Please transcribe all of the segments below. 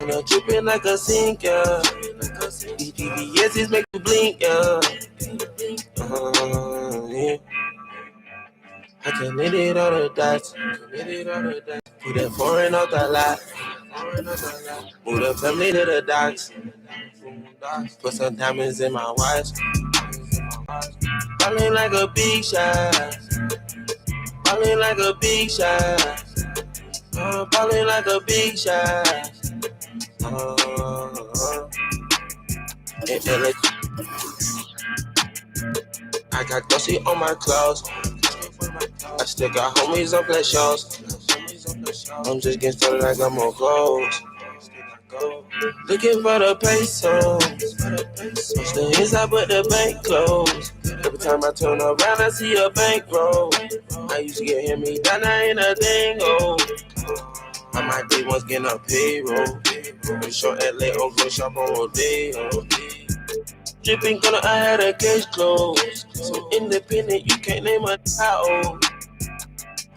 Dripping like a sink, yeah. These VVS's make you blink, yeah. Yeah. I committed all the dots. Put that foreign out the lot. Move the family to the docks. Put some diamonds in my watch. Ballin' like a big shot. Ballin' like a big shot. Ballin' like a big shot. I got dusty on my clothes. I still got homies on black shows. I'm just getting started, I got more goals. Looking for the pesos. Stay inside but the bank closed. Every time I turn around I see a bankroll. I used to get hit me down, I ain't a thing, oh. I might be once getting a payroll. Short at late on go shop on all day, oh. Dripping gonna I had a case closed. So independent you can't name a how.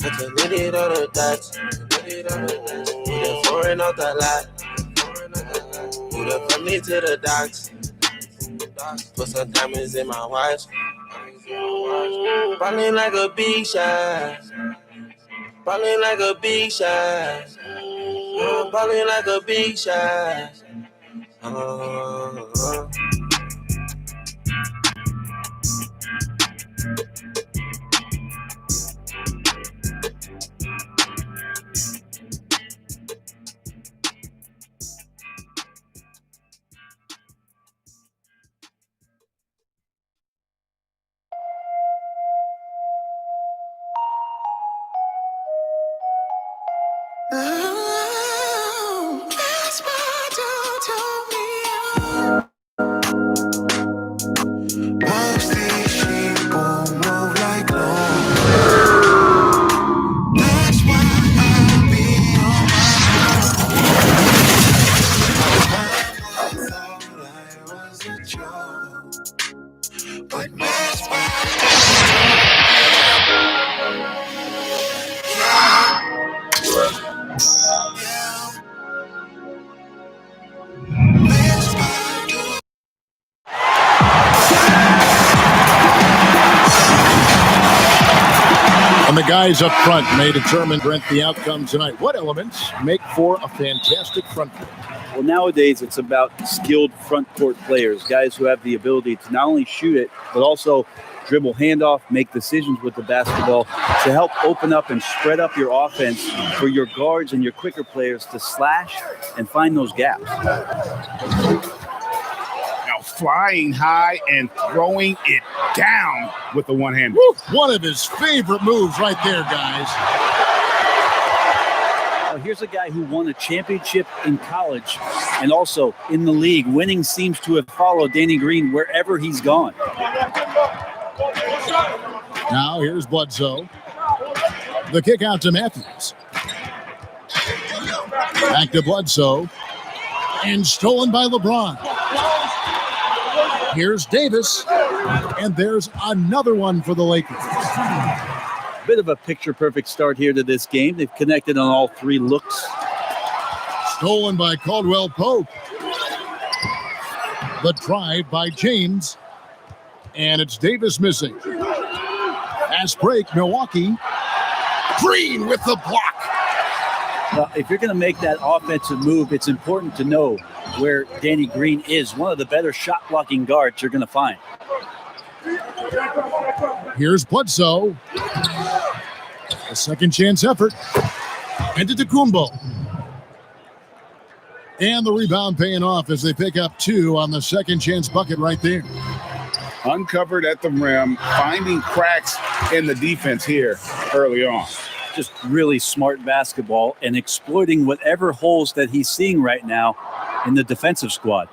I committed all the dots. Put that foreign out the lot. Move the family to the docks. Put some diamonds in my watch. Ballin' like a big shot. Ballin' like a big shot. Ballin' like a big shot. And the guys up front may determine, Brent, the outcome tonight. What elements make for a fantastic front court? Well, nowadays it's about skilled front court players, guys who have the ability to not only shoot it, but also dribble handoff, make decisions with the basketball to help open up and spread up your offense for your guards and your quicker players to slash and find those gaps. Flying high and throwing it down with the one-hand. One of his favorite moves right there, guys. Well, here's a guy who won a championship in college and also in the league. Winning seems to have followed Danny Green wherever he's gone. Now here's Bledsoe. The kick out to Matthews. Back to Bledsoe. And stolen by LeBron. Here's Davis, and there's another one for the Lakers. Bit of a picture-perfect start here to this game. They've connected on all three looks. Stolen by Caldwell Pope. The drive by James, and it's Davis missing. Fast break, Milwaukee. Green with the block. Well, if you're going to make that offensive move, it's important to know where Danny Green is. One of the better shot-blocking guards you're going to find. Here's Bledsoe. A second chance effort. Antetokounmpo. And the rebound paying off as they pick up two on the second chance bucket right there. Uncovered at the rim, finding cracks in the defense here early on. Just really smart basketball and exploiting whatever holes that he's seeing right now in the defensive squad.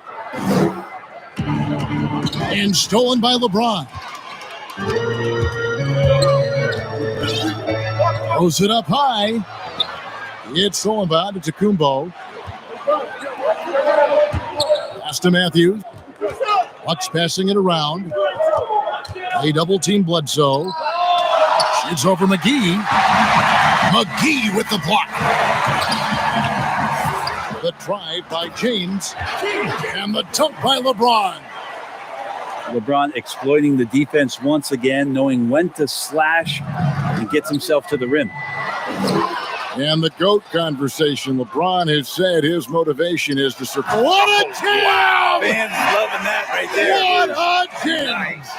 And stolen by LeBron. Throws it up high. It's stolen by Antetokounmpo. Pass to Matthews. Bucks passing it around. They double team Bledsoe. Shoots over McGee. McGee with the block. The drive by James. And the dunk by LeBron. LeBron exploiting the defense once again, knowing when to slash and gets himself to the rim. And the GOAT conversation. LeBron has said his motivation is to survive. What a jam! Fans loving that right there. What a jam! Nice.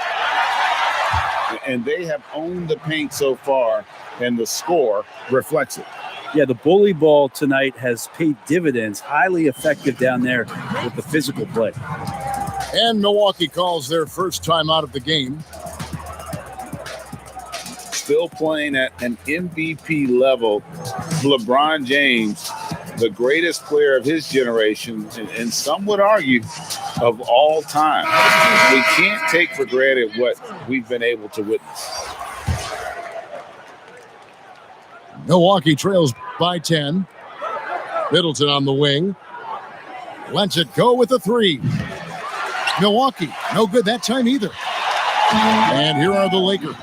And they have owned the paint so far, and the score reflects it. Yeah, the bully ball tonight has paid dividends. Highly effective down there with the physical play. And Milwaukee calls their first time out of the game. Still playing at an MVP level. LeBron James, the greatest player of his generation, and some would argue of all time. We can't take for granted what we've been able to witness. Milwaukee trails by 10. Middleton on the wing. Lets it go with a three. Milwaukee, no good that time either. And here are the Lakers.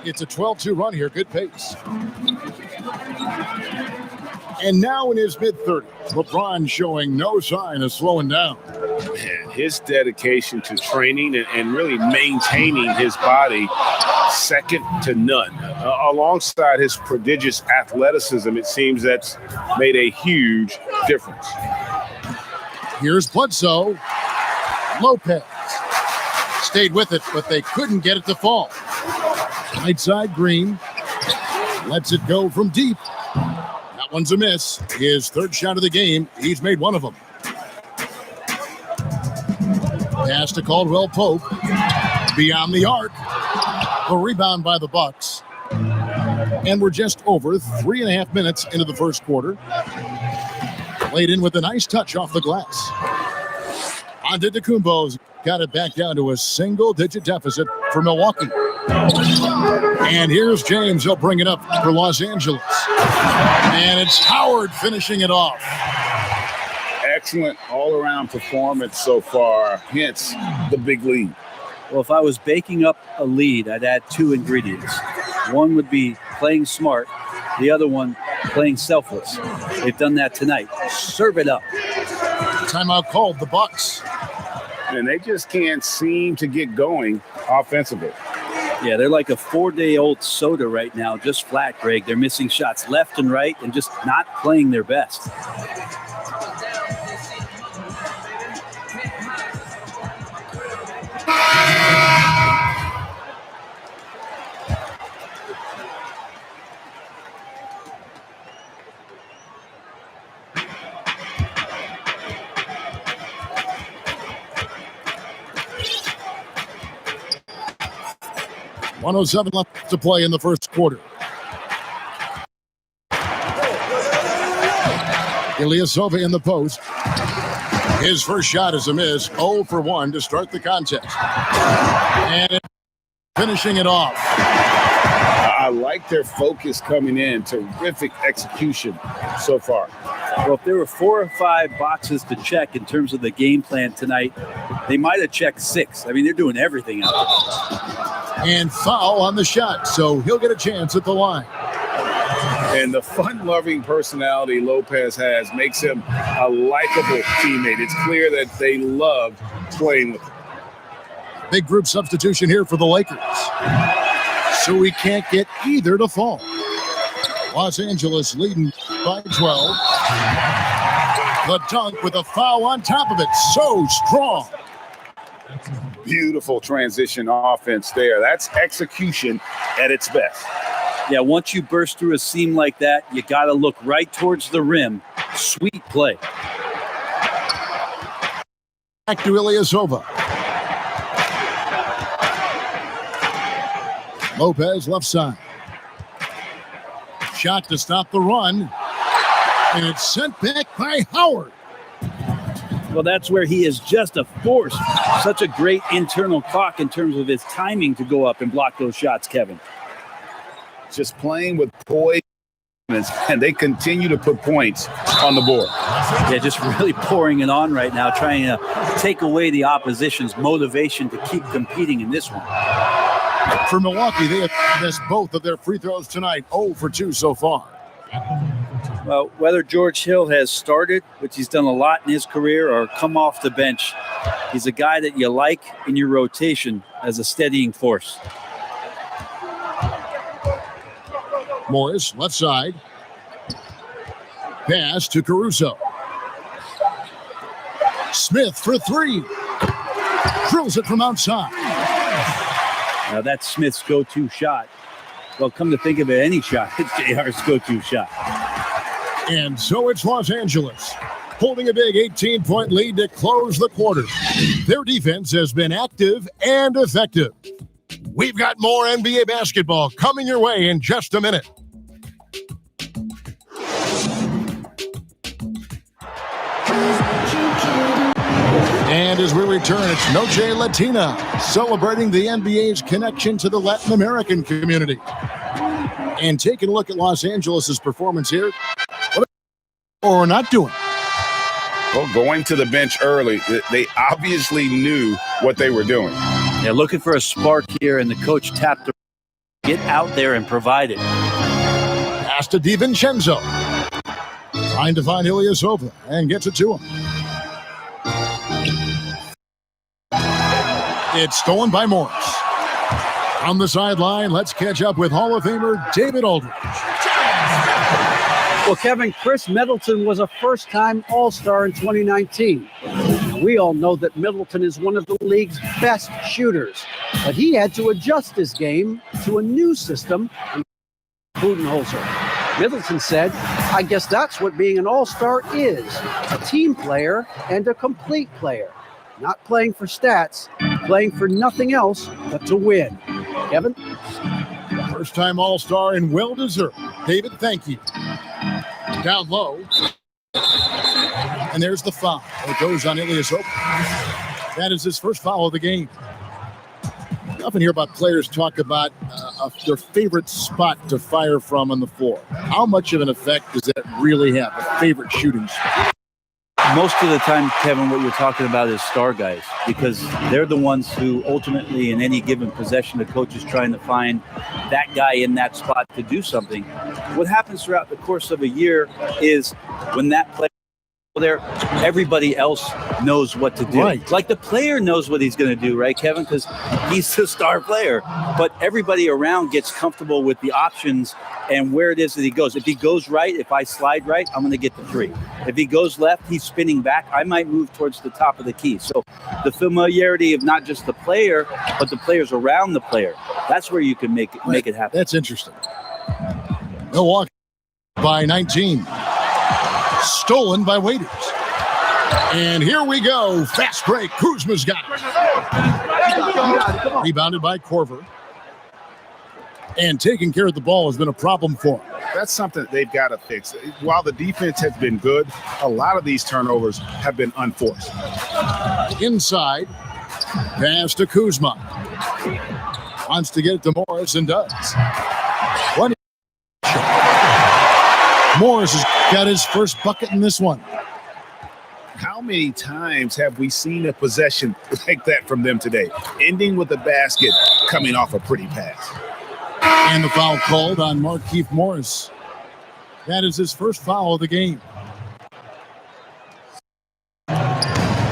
It's a 12-2 run here, good pace. And now in his mid-30s, LeBron showing no sign of slowing down. And his dedication to training and really maintaining his body, second to none. Alongside his prodigious athleticism, it seems that's made a huge difference. Here's Bledsoe. Lopez stayed with it, but they couldn't get it to fall. Right side, Green lets it go from deep. That one's a miss. His third shot of the game. He's made one of them. Pass to Caldwell Pope. Beyond the arc. The rebound by the Bucks. And we're just over 3.5 minutes into the first quarter. Played in with a nice touch off the glass. Antetokounmpo's got it back down to a single-digit deficit for Milwaukee. And here's James. He'll bring it up for Los Angeles. And it's Howard finishing it off. Excellent all-around performance so far, hence the big lead. Well, if I was baking up a lead, I'd add two ingredients. One would be playing smart. The other one, playing selfless. They've done that tonight. Serve it up. Timeout called, the Bucks. And they just can't seem to get going offensively. Yeah, they're like a 4-day-old soda right now, just flat, Greg. They're missing shots left and right and just not playing their best. .107 left to play in the first quarter. Ilyasova in the post. His first shot is a miss. 0 for 1 to start the contest. And finishing it off. I like their focus coming in. Terrific execution so far. Well, if there were 4 or 5 boxes to check in terms of the game plan tonight, they might have checked 6. I mean, they're doing everything out there. And foul on the shot, so he'll get a chance at the line. And the fun-loving personality Lopez has makes him a likable teammate. It's clear that they love playing with him. Big group substitution here for the Lakers. So we can't get either to fall. Los Angeles leading by 12. The dunk with a foul on top of it. So strong. Beautiful transition offense there. That's execution at its best. Yeah, once you burst through a seam like that, you got to look right towards the rim. Sweet play. Back to Ilyasova. Lopez left side. Shot to stop the run. And it's sent back by Howard. Well, that's where he is just a force. Such a great internal clock in terms of his timing to go up and block those shots, Kevin. Just playing with poise, and they continue to put points on the board. Yeah, just really pouring it on right now, trying to take away the opposition's motivation to keep competing in this one. For Milwaukee, they have missed both of their free throws tonight. 0 for 2 so far. Well, whether George Hill has started, which he's done a lot in his career, or come off the bench, he's a guy that you like in your rotation as a steadying force. Morris, left side. Pass to Caruso. Smith for three. Drills it from outside. Now that's Smith's go-to shot. Well, come to think of it, any shot, it's JR's go-to shot. And so it's Los Angeles, holding a big 18-point lead to close the quarter. Their defense has been active and effective. We've got more NBA basketball coming your way in just a minute. And as we return, it's Noche Latina, celebrating the NBA's connection to the Latin American community. And taking a look at Los Angeles' performance here, or not doing. Well, going to the bench early, they obviously knew what they were doing. Yeah, looking for a spark here, and the coach tapped the get out there and provide it. Pass to DiVincenzo. Trying to find Ilyasova and gets it to him. It's stolen by Morris. On the sideline, let's catch up with Hall of Famer David Aldridge. Well, Kevin, Chris Middleton was a first-time All-Star in 2019. We all know that Middleton is one of the league's best shooters, but he had to adjust his game to a new system. Budenholzer. Middleton said, "I guess that's what being an All-Star is, a team player and a complete player. Not playing for stats, playing for nothing else but to win." Kevin? First-time All-Star and well-deserved. David, thank you. Down low. And there's the foul. It goes on Ilyasova. That is his first foul of the game. I often hear about players talk about their favorite spot to fire from on the floor. How much of an effect does that really have, a favorite shooting spot? Most of the time, Kevin, what you're talking about is star guys, because they're the ones who ultimately in any given possession, the coach is trying to find that guy in that spot to do something. What happens throughout the course of a year is when that player there, everybody else knows what to do. Right. Like the player knows what he's going to do, right, Kevin? Because he's the star player. But everybody around gets comfortable with the options and where it is that he goes. If he goes right, if I slide right, I'm going to get the three. If he goes left, he's spinning back. I might move towards the top of the key. So the familiarity of not just the player, but the players around the player, that's where you can make it happen. That's interesting. Milwaukee by 19. Stolen by Waiters. And here we go. Fast break. Kuzma's got it. Rebounded by Korver. And taking care of the ball has been a problem for him. That's something that they've got to fix. While the defense has been good, a lot of these turnovers have been unforced. Inside. Pass to Kuzma. Wants to get it to Morris and does. Morris has got his first bucket in this one. How many times have we seen a possession like that from them today? Ending with a basket, coming off a pretty pass. And the foul called on Markieff Morris. That is his first foul of the game.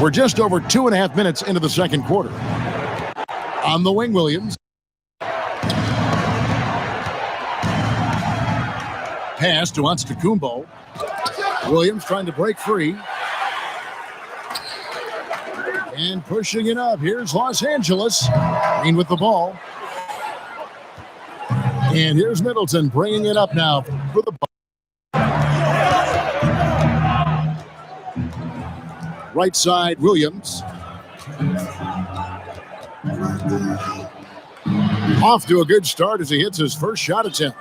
We're just over 2.5 minutes into the second quarter. On the wing, Williams. Pass to Antetokounmpo. Williams trying to break free. And pushing it up. Here's Los Angeles. Green with the ball. And here's Middleton bringing it up now for the ball. Right side, Williams. Off to a good start as he hits his first shot attempt.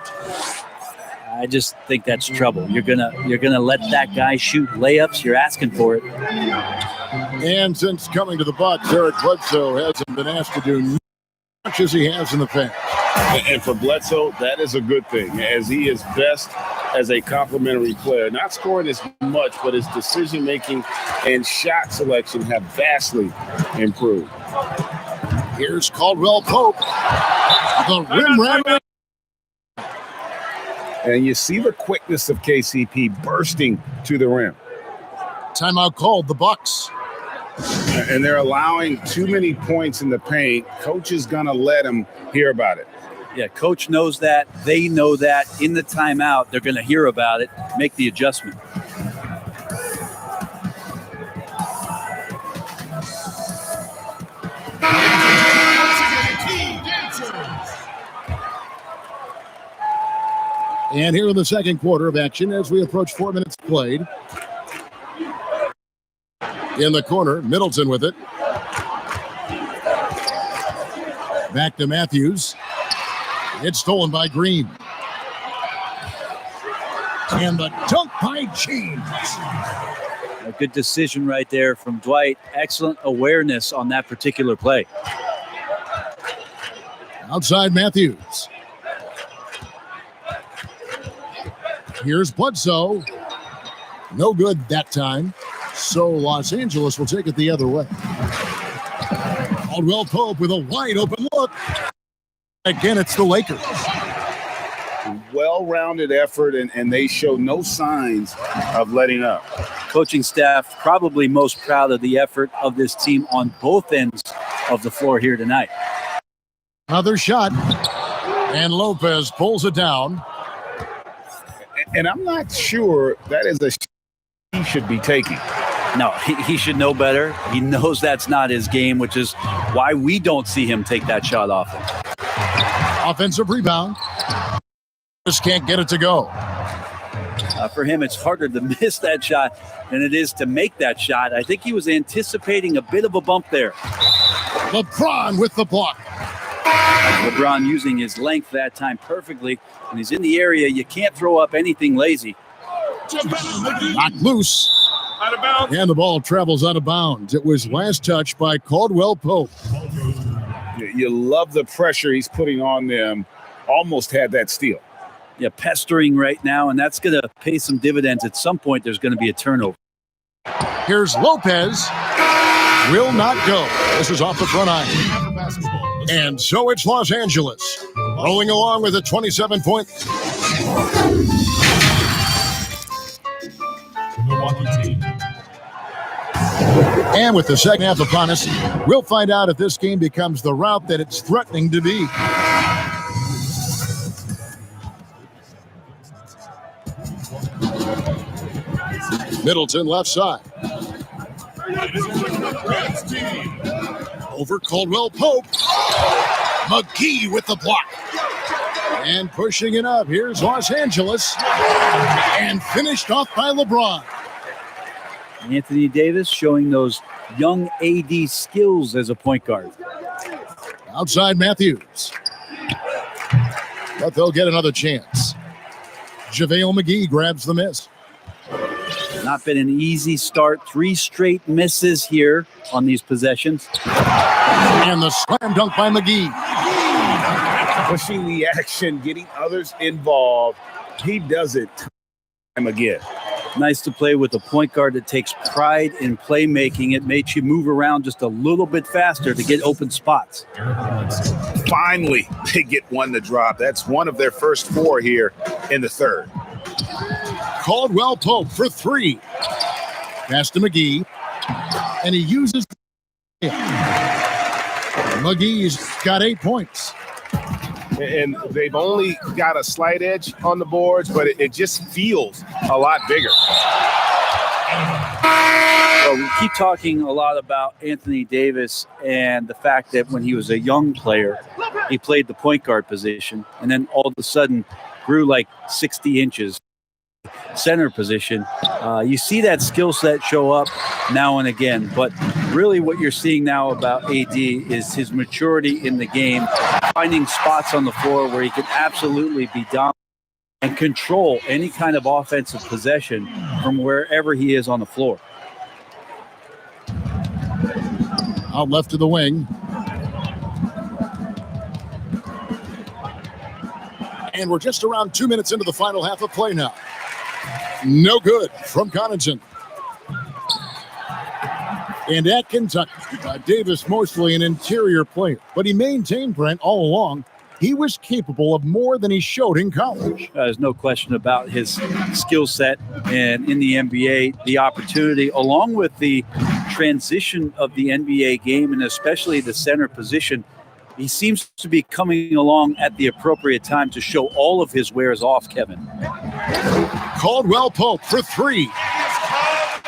I just think that's trouble. You're gonna let that guy shoot layups. You're asking for it. And since coming to the Bucks, Eric Bledsoe hasn't been asked to do much as he has in the past. And for Bledsoe, that is a good thing, as he is best as a complementary player. Not scoring as much, but his decision-making and shot selection have vastly improved. Here's Caldwell Pope. The rim runner. And you see the quickness of KCP bursting to the rim. Timeout called, the Bucks. And they're allowing too many points in the paint. Coach is going to let them hear about it. Yeah, coach knows that. They know that. In the timeout, they're going to hear about it, make the adjustment. And here in the second quarter of action as we approach 4 minutes played. In the corner, Middleton with it. Back to Matthews. It's stolen by Green. And the dunk by James. A good decision right there from Dwight. Excellent awareness on that particular play. Outside Matthews. Here's Bledsoe. No good that time. So Los Angeles will take it the other way. Caldwell Pope with a wide open look. Again, it's the Lakers. Well-rounded effort, and they show no signs of letting up. Coaching staff probably most proud of the effort of this team on both ends of the floor here tonight. Another shot. And Lopez pulls it down. And I'm not sure that is a shot he should be taking. No, he should know better. He knows that's not his game, which is why we don't see him take that shot often. Offensive rebound. Just can't get it to go. For him, it's harder to miss that shot than it is to make that shot. I think he was anticipating a bit of a bump there. LeBron with the block. LeBron using his length that time perfectly. When he's in the area, you can't throw up anything lazy. Knocked loose. Out of bounds. And the ball travels out of bounds. It was last touched by Caldwell Pope. You love the pressure he's putting on them. Almost had that steal. Yeah, pestering right now, and that's going to pay some dividends. At some point, there's going to be a turnover. Here's Lopez. Will not go. This is off the front iron. And so it's Los Angeles rolling along with a 27-point. And with the second half upon us, we'll find out if this game becomes the route that it's threatening to be. Middleton left side. Over Caldwell Pope. McGee with the block. And pushing it up. Here's Los Angeles. And finished off by LeBron. Anthony Davis showing those young AD skills as a point guard. Outside Matthews. But they'll get another chance. JaVale McGee grabs the miss. Not been an easy start. 3 straight misses here on these possessions. And the slam dunk by McGee. Pushing the action, getting others involved. He does it time again. Nice to play with a point guard that takes pride in playmaking. It makes you move around just a little bit faster to get open spots. Finally, they get one to drop. That's one of their first 4 here in the third. Caldwell Pope for 3. Pass to McGee. And he uses. McGee's got 8 points. And they've only got a slight edge on the boards, but it just feels a lot bigger. Well, we keep talking a lot about Anthony Davis and the fact that when he was a young player, he played the point guard position and then all of a sudden grew like 60 inches. Center position. You see that skill set show up now and again, but really what you're seeing now about AD is his maturity in the game, finding spots on the floor where he can absolutely be dominant and control any kind of offensive possession from wherever he is on the floor. Out left to the wing. And we're just around 2 minutes into the final half of play now. No good from Connaughton. And at Kentucky, Davis mostly an interior player, but he maintained, Brent, all along, he was capable of more than he showed in college. There's no question about his skill set, and in the NBA, the opportunity, along with the transition of the NBA game, and especially the center position, he seems to be coming along at the appropriate time to show all of his wares off, Kevin. Caldwell Pope for three.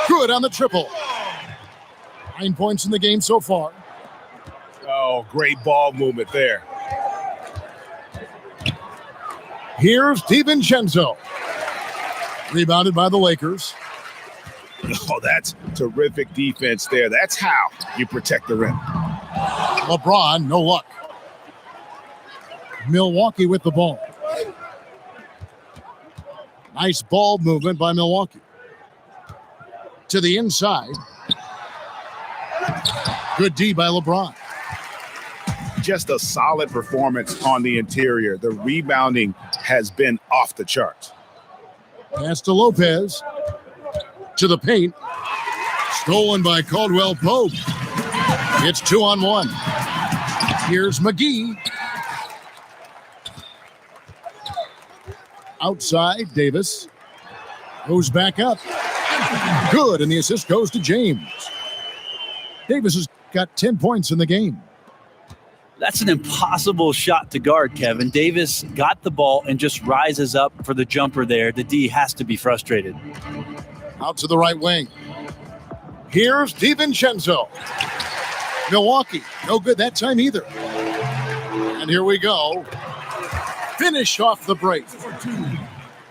Good on the triple. 9 points in the game so far. Oh, great ball movement there. Here's DiVincenzo. Rebounded by the Lakers. Oh, that's terrific defense there. That's how you protect the rim. LeBron, no luck. Milwaukee with the ball. Nice ball movement by Milwaukee. To the inside. Good D by LeBron. Just a solid performance on the interior. The rebounding has been off the charts. Pass to Lopez. To the paint. Stolen by Caldwell Pope. It's 2-on-1. Here's McGee. Outside, Davis. Goes back up. Good, and the assist goes to James. Davis has got 10 points in the game. That's an impossible shot to guard, Kevin. Davis got the ball and just rises up for the jumper there. The D has to be frustrated. Out to the right wing. Here's DiVincenzo. Milwaukee, no good that time either. And here we go. Finish off the break.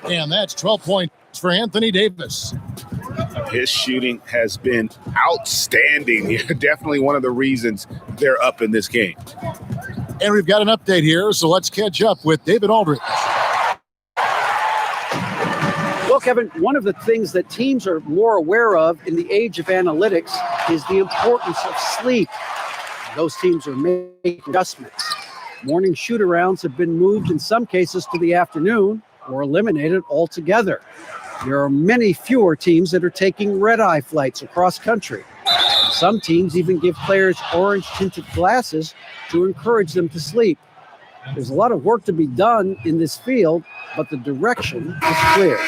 And that's 12 points for Anthony Davis. His shooting has been outstanding. Definitely one of the reasons they're up in this game. And we've got an update here, so let's catch up with David Aldridge. Well, Kevin, one of the things that teams are more aware of in the age of analytics is the importance of sleep. Those teams are making adjustments. Morning shoot-arounds have been moved in some cases to the afternoon or eliminated altogether. There are many fewer teams that are taking red-eye flights across country. Some teams even give players orange-tinted glasses to encourage them to sleep. There's a lot of work to be done in this field, but the direction is clear.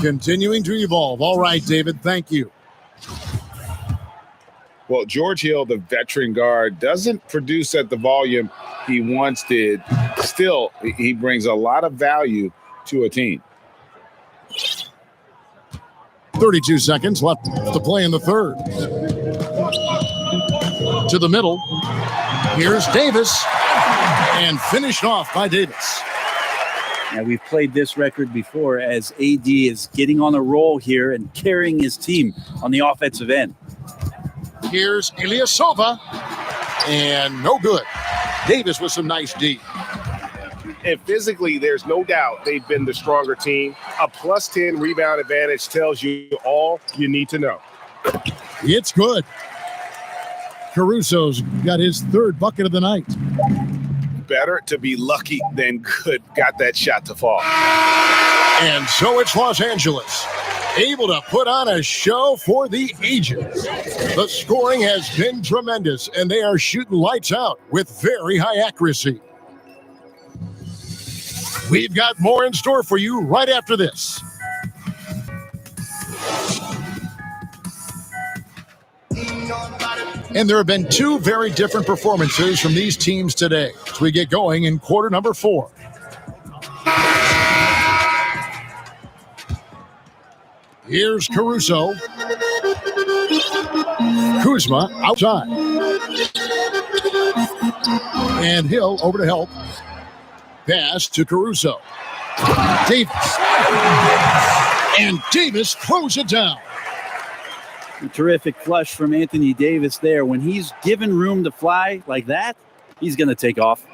Continuing to evolve. All right, David, thank you. Well, George Hill, the veteran guard, doesn't produce at the volume he once did. Still, he brings a lot of value to a team. 32 seconds left to play in the third. To the middle. Here's Davis. And finished off by Davis. Now, we've played this record before as AD is getting on a roll here and carrying his team on the offensive end. Here's Ilyasova. And no good. Davis with some nice D. And physically, there's no doubt they've been the stronger team. A plus 10 rebound advantage tells you all you need to know. It's good. Caruso's got his third bucket of the night. Better to be lucky than good. Got that shot to fall. And so it's Los Angeles, able to put on a show for the ages. The scoring has been tremendous, and they are shooting lights out with very high accuracy. We've got more in store for you right after this. And there have been two very different performances from these teams today as we get going in quarter number 4. Here's Caruso. Kuzma outside. And Hill over to help. Pass to Caruso. Davis. And Davis throws it down. A terrific flush from Anthony Davis there. When he's given room to fly like that, he's going to take off.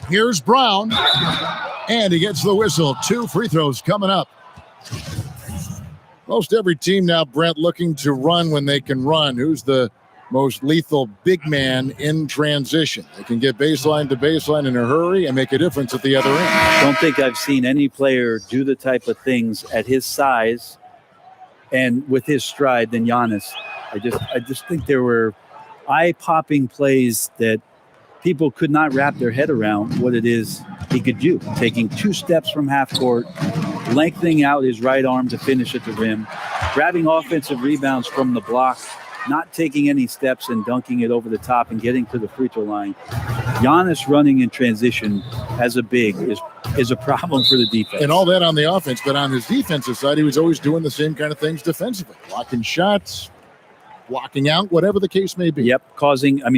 Here's Brown. And he gets the whistle. 2 free throws coming up. Most every team now, Brent, looking to run when they can run. Who's the most lethal big man in transition? They can get baseline to baseline in a hurry and make a difference at the other end. Don't think I've seen any player do the type of things at his size and with his stride than Giannis. I just think there were eye-popping plays that people could not wrap their head around what it is he could do. Taking 2 steps from half court, lengthening out his right arm to finish at the rim, grabbing offensive rebounds from the block, not taking any steps and dunking it over the top and getting to the free throw line. Giannis running in transition as a big is a problem for the defense. And all that on the offense, but on his defensive side, he was always doing the same kind of things defensively. Blocking shots, blocking out, whatever the case may be. Yep,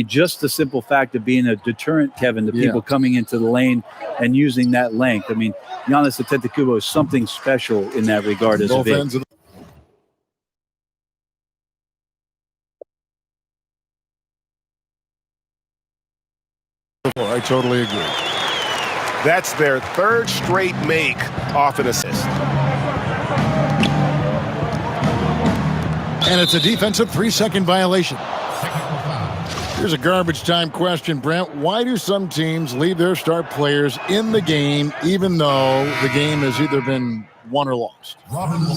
just the simple fact of being a deterrent, Kevin, to people coming into the lane and using that length. I mean, Giannis Antetokounmpo is something special in that regard as a big. I totally agree. That's their 3rd straight make off an assist. And it's a defensive 3-second violation. Here's a garbage time question, Brent. Why do some teams leave their star players in the game even though the game has either been won or lost?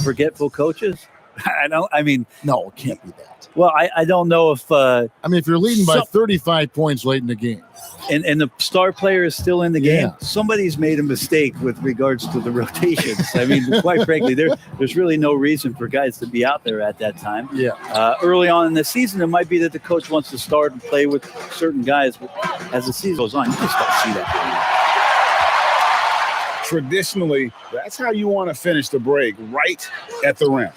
Forgetful coaches? No, it can't be that. Well, I don't know if if you're leading by 35 points late in the game and the star player is still in the game, Yeah. somebody's made a mistake with regards to the rotations. Quite frankly, there's really no reason for guys to be out there at that time. Early on in the season, it might be that the coach wants to start and play with certain guys, but as the season goes on, you just don't see that. Traditionally, that's how you want to finish the break, right at the rim.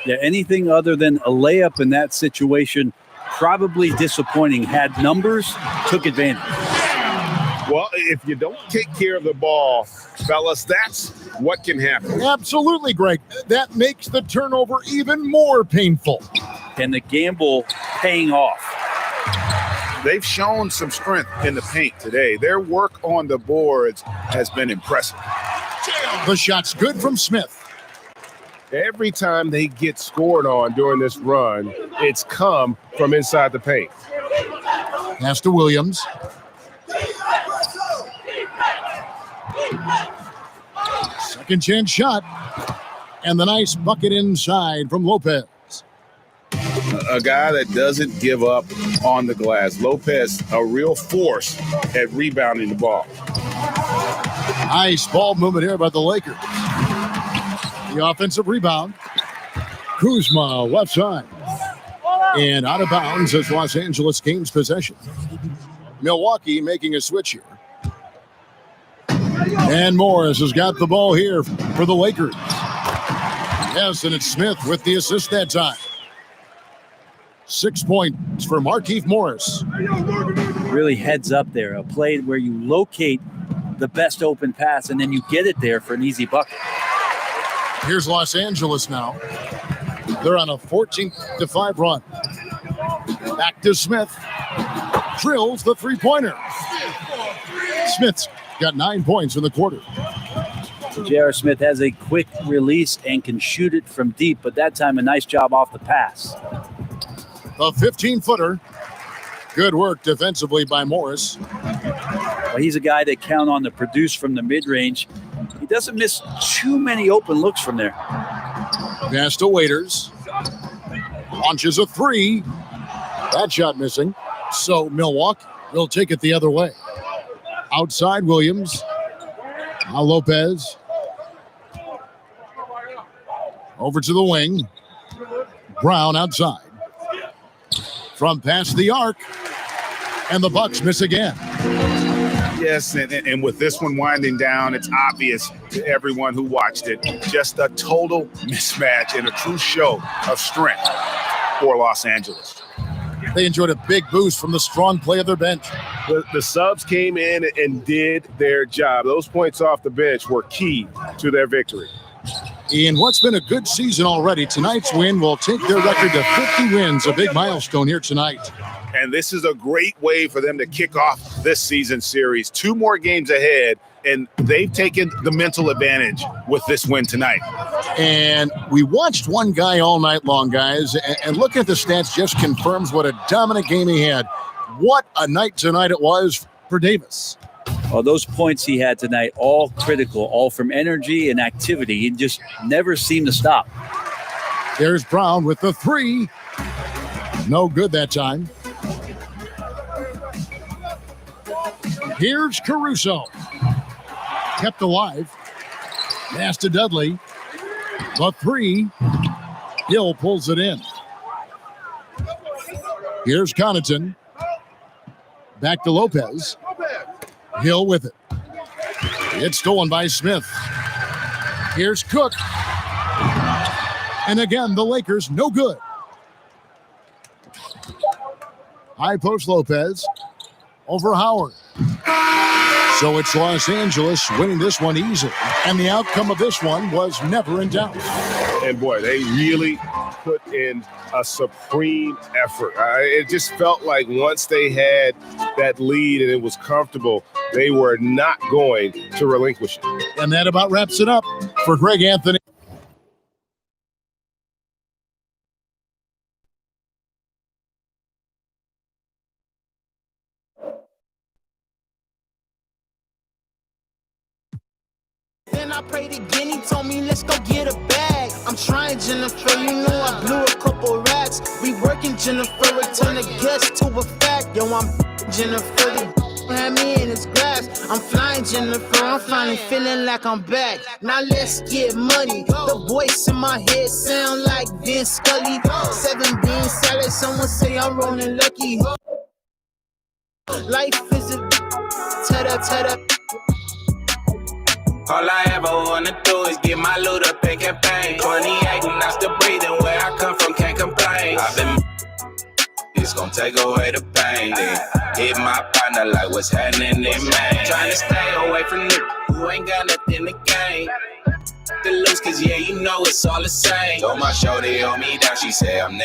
Yeah, anything other than a layup in that situation, probably disappointing. Had numbers, took advantage. Well, if you don't take care of the ball, fellas, that's what can happen. Absolutely, Greg. That makes the turnover even more painful. And the gamble paying off. They've shown some strength in the paint today. Their work on the boards has been impressive. The shot's good from Smith. Every time they get scored on during this run, it's come from inside the paint. Pass to Williams. Second chance shot. And the nice bucket inside from Lopez. A guy that doesn't give up on the glass. Lopez, a real force at rebounding the ball. Nice ball movement here by the Lakers. The offensive rebound. Kuzma, left side. And out of bounds as Los Angeles gains possession. Milwaukee making a switch here. And Morris has got the ball here for the Lakers. Yes, and it's Smith with the assist that time. 6 points for Markieff Morris. Really heads up there. A play where you locate the best open pass and then you get it there for an easy bucket. Here's Los Angeles now. They're on a 14-5 run. Back to Smith. Drills the three-pointer. Smith's got 9 points in the quarter. J.R. Smith has a quick release and can shoot it from deep, but that time a nice job off the pass. A 15-footer. Good work defensively by Morris. Well, he's a guy that count on to produce from the mid-range. He doesn't miss too many open looks from there. Pass to Waiters. Launches a three. That shot missing. So Milwaukee will take it the other way. Outside Williams. Now Lopez. Over to the wing. Brown outside. From past the arc. And the Bucks miss again. Yes, and with this one winding down, it's obvious to everyone who watched it. Just a total mismatch and a true show of strength for Los Angeles. They enjoyed a big boost from the strong play of their bench. The subs came in and did their job. Those points off the bench were key to their victory. In what's been a good season already, tonight's win will take their record to 50 wins, a big milestone here tonight. And this is a great way for them to kick off this season series. 2 more games ahead, and they've taken the mental advantage with this win tonight. And we watched one guy all night long, guys, and looking at the stats just confirms what a dominant game he had. What a night tonight it was for Davis. Well, those points he had tonight, all critical, all from energy and activity. He just never seemed to stop. There's Brown with the three. No good that time. Here's Caruso. Kept alive. Pass to Dudley. The three. Hill pulls it in. Here's Connaughton. Back to Lopez. Hill with it. It's stolen by Smith. Here's Cook. And again, the Lakers no good. High post Lopez. Over Howard. So it's Los Angeles winning this one easily. And the outcome of this one was never in doubt. And boy, they really put in a supreme effort. It just felt like once they had that lead and it was comfortable, they were not going to relinquish it. And that about wraps it up for Greg Anthony. Then I prayed again, he told me, let's go get a bag. I'm trying, Jennifer, you know I blew a couple racks. We working, Jennifer, return a guest to a fact. Yo, I'm Jennifer, the had me in his grasp. I'm flying, Jennifer, I'm finally feeling like I'm back. Now let's get money. The voice in my head sound like Vince Scully. 7 bean salad, someone say I'm rolling lucky. Life is a ta-da. All I ever wanna do is get my loot up and campaign. 28 and I still breathing. Where I come from, can't complain. I've been, it's gonna take away the pain. Then hit my partner like what's happening in Maine. Trying to stay away from niggas who ain't got nothing to gain. The looks, cause yeah, you know it's all the same. Told my shorty hold me down, she said I'm never.